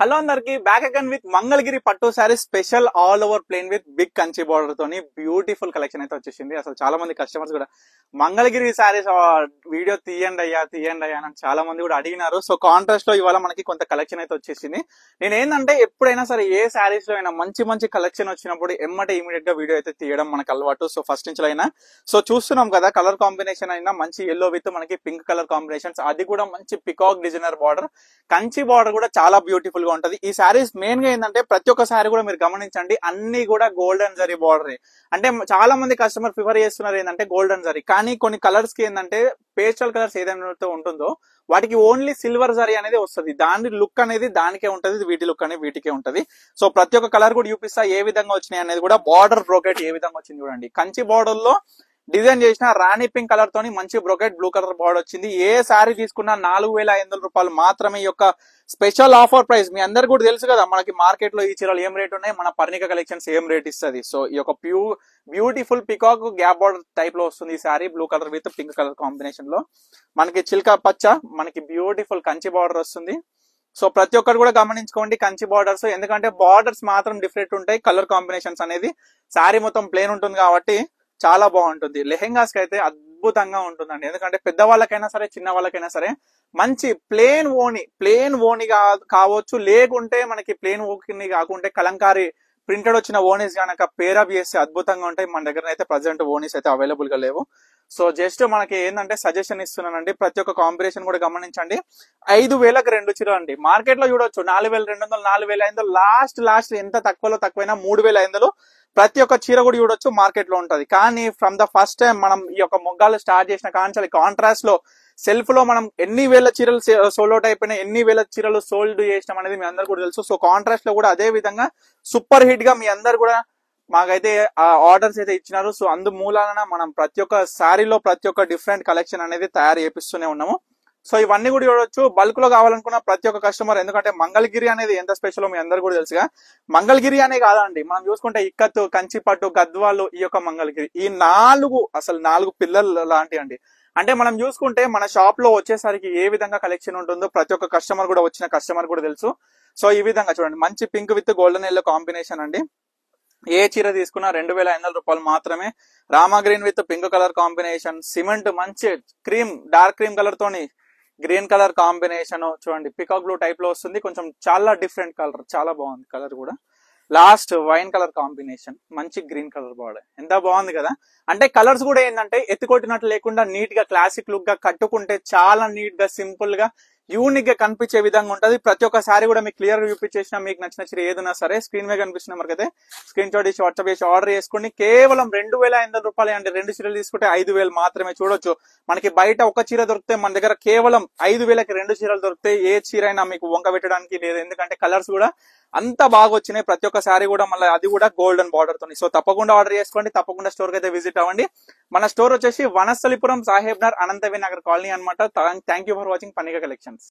Hello అందరికి back again with Mangalagiri పట్టు sari special all over plain with big Kanchi border తోని beautiful collection అయితే వచ్చేసింది. అసలు చాలా మంది కస్టమర్స్ కూడా మంగళగిరి సారీస్ వీడియో తీయండి అయ్యా అని చాలా మంది కూడా అడిగినారు. సో కాంట్రాస్ట్ లో ఇవాళ మనకి కొంత కలెక్షన్ అయితే వచ్చేసింది. నేను ఏంటంటే ఎప్పుడైనా సరే ఏ సారీస్ లో అయినా మంచి కలెక్షన్ వచ్చినప్పుడు ఎమ్మటే ఇమీడియట్ గా వీడియో అయితే తీయడం మనకు అలవాటు. సో ఫస్ట్ నుంచి అయినా సో చూస్తున్నాం కదా, కలర్ కాంబినేషన్ అయినా మంచి ఎల్లో విత్ మనకి పింక్ కలర్ కాంబినేషన్స్, అది కూడా మంచి peacock designer border, Kanchi border కూడా చాలా బ్యూటిఫుల్ గా ఉంటది. ఈ సారీస్ మెయిన్ గా ఏంటంటే ప్రతి ఒక్క సారీ కూడా మీరు గమనించండి, అన్ని కూడా గోల్డెన్ జరీ బార్డర్. అంటే చాలా మంది కస్టమర్ ప్రిఫర్ చేస్తున్నారు ఏంటంటే గోల్డెన్ జరీ, కానీ కొన్ని కలర్స్ కి ఏంటంటే పేస్టల్ కలర్స్ ఏదైతే ఉంటుందో వాటికి ఓన్లీ సిల్వర్ జరీ అనేది వస్తుంది. దాని లుక్ అనేది దానికే ఉంటది, వీటి లుక్ అనేది వీటికే ఉంటది. సో ప్రతి ఒక్క కలర్ కూడా చూపిస్తా ఏ విధంగా వచ్చినాయి అనేది కూడా. బార్డర్ బ్రోకెట్ ఏ విధంగా వచ్చింది చూడండి, కంచి బార్డర్ లో డిజైన్ చేసిన రాణి పింక్ కలర్ తోని మంచి బ్రోకెట్ బ్లూ కలర్ బార్డర్ వచ్చింది. ఏ సారీ తీసుకున్నా 4,500 రూపాయలు మాత్రమే. ఈ యొక్క స్పెషల్ ఆఫర్ ప్రైస్ మీ అందరు కూడా తెలుసు కదా, మనకి మార్కెట్ లో ఈ చీరలు ఏం రేట్ ఉన్నాయి, మన పర్ణిక కలెక్షన్స్ ఏం రేట్ ఇస్తుంది. సో ఈ యొక్క beautiful peacock gap border type లో వస్తుంది ఈ sorry, blue colour with pink colour combination లో. మనకి చిల్కా పచ్చ, మనకి బ్యూటిఫుల్ కంచి బార్డర్ వస్తుంది. సో ప్రతి ఒక్కరు కూడా గమనించుకోండి కంచి బార్డర్స్, ఎందుకంటే బార్డర్స్ మాత్రం డిఫరెంట్ ఉంటాయి, కలర్ కాంబినేషన్స్ అనేది. సారీ మొత్తం ప్లేన్ ఉంటుంది కాబట్టి చాలా బాగుంటుంది. లెహెంగాస్ కి అయితే అద్భుతంగా ఉంటుందండి, ఎందుకంటే పెద్దవాళ్ళకైనా సరే చిన్న వాళ్ళకైనా సరే మంచి ప్లేన్ ఓని కావచ్చు, లేకుంటే మనకి ప్లేన్ ఓని కాకుంటే కలంకారీ ప్రింటెడ్ వచ్చిన ఓనీస్ కనుక పేరప్ చేస్తే అద్భుతంగా ఉంటాయి. మన దగ్గర అయితే ప్రజెంట్ ఓనీస్ అయితే అవైలబుల్ గా లేవు. సో జస్ట్ మనకి ఏంటంటే సజెషన్ ఇస్తున్నానండి, ప్రతి ఒక్క కాంబినేషన్ కూడా గమనించండి. 5,000కి 2 చీరలు అండి. మార్కెట్ లో చూడొచ్చు 4,200, 4,500, లాస్ట్ ఎంత తక్కువలో తక్కువైనా 3,500 ప్రతి ఒక్క చీర కూడా చూడొచ్చు మార్కెట్ లో ఉంటది. కానీ ఫ్రమ్ ద ఫస్ట్ టైం మనం ఈ యొక్క మొగ్గాలు స్టార్ట్ చేసిన కాంచాలి కాంట్రాస్ట్ లో సెల్ఫ్ లో మనం ఎన్ని వేల చీరలు సోల్డ్ అవుట్ అయిపోయినా, ఎన్ని వేల చీరలు సోల్డ్ చేసినాం అనేది మీ అందరు కూడా తెలుసు. సో కాంట్రాస్ట్ లో కూడా అదే విధంగా సూపర్ హిట్ గా మీ అందరు కూడా మాకైతే ఆర్డర్స్ అయితే ఇచ్చినారు. సో అందు మూలాన మనం ప్రతి ఒక్క శారీలో ప్రతి ఒక్క డిఫరెంట్ కలెక్షన్ అనేది తయారు చేపిస్తూనే ఉన్నాము. సో ఇవన్నీ కూడా చూడొచ్చు. బల్క్ లో కావాలనుకున్న ప్రతి ఒక్క కస్టమర్, ఎందుకంటే మంగళగిరి అనేది ఎంత స్పెషల్ మీ అందరు కూడా తెలుసుగా. మంగళగిరి అనే కాదండి, మనం చూసుకుంటే ఇక్కత్, కంచిపట్టు, గద్వాలు, ఈ యొక్క మంగళగిరి, ఈ 4 పిల్లలు లాంటి అండి. అంటే మనం చూసుకుంటే మన షాప్ లో వచ్చేసరికి ఏ విధంగా కలెక్షన్ ఉంటుందో ప్రతి ఒక్క కస్టమర్ కూడా వచ్చిన కస్టమర్ కూడా తెలుసు. సో ఈ విధంగా చూడండి, మంచి pink with golden yellow combination అండి. ఏ చీర తీసుకున్నా 2,500 రూపాయలు మాత్రమే. Rama green with pink colour combination, cement మంచి డార్క్ క్రీమ్ కలర్ తోని గ్రీన్ కలర్ కాంబినేషన్ చూడండి, పికాక్ బ్లూ టైప్ లో వస్తుంది. కొంచెం చాలా డిఫరెంట్ కలర్, చాలా బాగుంది కలర్ కూడా. లాస్ట్ వైన్ కలర్ కాంబినేషన్, మంచి గ్రీన్ కలర్ బార్డర్, ఎంత బాగుంది కదా. అంటే కలర్స్ కూడా ఏంటంటే ఎత్తుకొట్టినట్టు లేకుండా నీట్ గా క్లాసిక్ లుక్ గా కట్టుకుంటే చాలా నీట్ గా సింపుల్ గా యూనిక్ గా కనిపించే విధంగా ఉంటది. ప్రతి ఒక్క సారీ కూడా మీకు క్లియర్ గా చూపించేసిన, మీకు నచ్చిన చీర ఏదైనా సరే స్క్రీన్ మీద కనిపిస్తున్న మనకైతే స్క్రీన్ షాట్ ఇచ్చి వాట్సాప్ చేసి ఆర్డర్ చేసుకోండి. కేవలం 2,500 రూపాయలు అంటే 2 చీరలు తీసుకుంటే 5,000 మాత్రమే. చూడొచ్చు, మనకి బయట ఒక చీర దొరికితే మన దగ్గర కేవలం 5,000కి 2 చీరలు దొరికితే ఏ చీర అయినా మీకు వంక పెట్టడానికి లేదు, ఎందుకంటే కలర్స్ కూడా అంత బాగా వచ్చినాయి. ప్రతి ఒక్క సారీ కూడా మళ్ళీ అది కూడా గోల్డెన్ బార్డర్ తోని. సో తప్పకుండా ఆర్డర్ చేసుకోండి, తప్పకుండా స్టోర్ కి అయితే విజిట్ అవ్వండి. మన స్టోర్ వచ్చేసి వనస్థలిపురం, సాహెబ్ నగర్, అనంతవి నగర్ కాలనీ అనమాట. Thank you for watching Parnika collections.